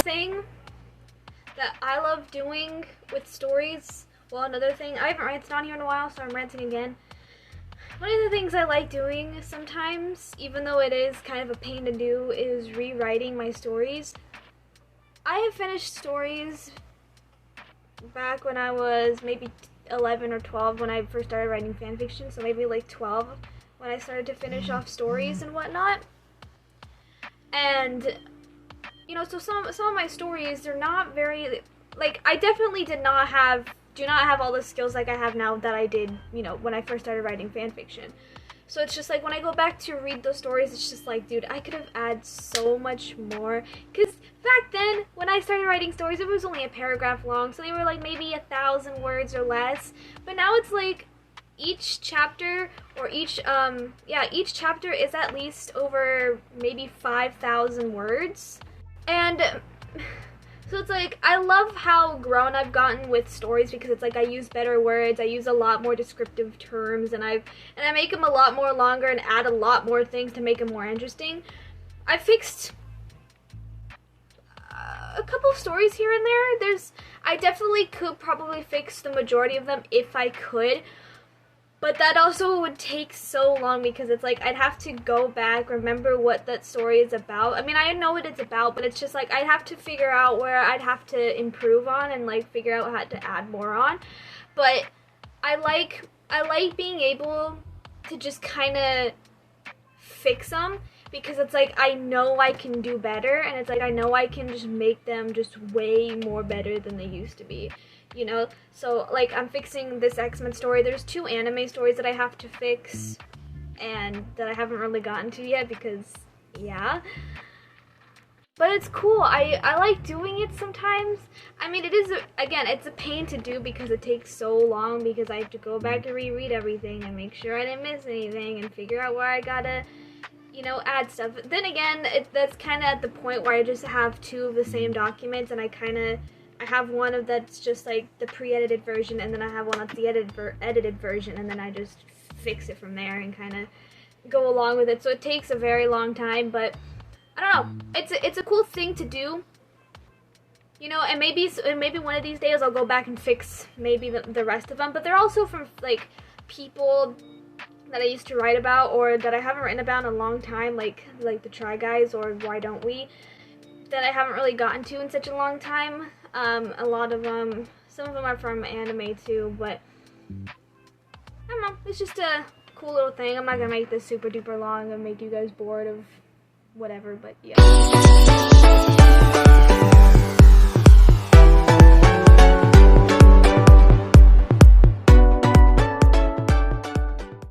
thing that I love doing with stories, well, another thing, I haven't ranted on here in a while, so I'm ranting again. One of the things I like doing sometimes, even though it is kind of a pain to do, is rewriting my stories. I have finished stories back when I was maybe 11 or 12 when I first started writing fanfiction, so maybe like 12 when I started to finish off stories and whatnot. And, you know, so some of my stories, they're not very, like, I definitely do not have all the skills like I have now that I did, you know, when I first started writing fanfiction. So it's just like, when I go back to read those stories, it's just like, dude, I could have added so much more. Because back then, when I started writing stories, it was only a paragraph long, so they were like maybe 1,000 words or less. But now it's like, each chapter, or each chapter is at least over maybe 5,000 words. And so it's like, I love how grown I've gotten with stories, because it's like I use better words, I use a lot more descriptive terms, and I make them a lot more longer and add a lot more things to make them more interesting. I fixed a couple stories here and there. I definitely could probably fix the majority of them if I could, but that also would take so long, because it's like I'd have to go back, remember what that story is about. I mean, I know what it's about, but it's just like I'd have to figure out where I'd have to improve on and like figure out how to add more on. But I like being able to just kind of fix them, because it's like I know I can do better, and it's like I know I can just make them just way more better than they used to be. You know, so like I'm fixing this X-Men story. There's 2 anime stories that I have to fix and that I haven't really gotten to yet, because yeah, but it's cool. I like doing it sometimes. I mean, it is again, it's a pain to do because it takes so long, because I have to go back and reread everything and make sure I didn't miss anything and figure out where I gotta, you know, add stuff. Then again, that's kind of at the point where I just have 2 of the same documents, and I have one of that's just like the pre-edited version, and then I have one that's the edited version, and then I just fix it from there and kind of go along with it. So it takes a very long time, but I don't know. It's a cool thing to do, you know. And maybe one of these days I'll go back and fix maybe the rest of them. But they're also from like people that I used to write about, or that I haven't written about in a long time, like the Try Guys or Why Don't We, that I haven't really gotten to in such a long time. A lot of them, some of them are from anime too, but I don't know, it's just a cool little thing. I'm not gonna make this super duper long and make you guys bored of whatever, but yeah.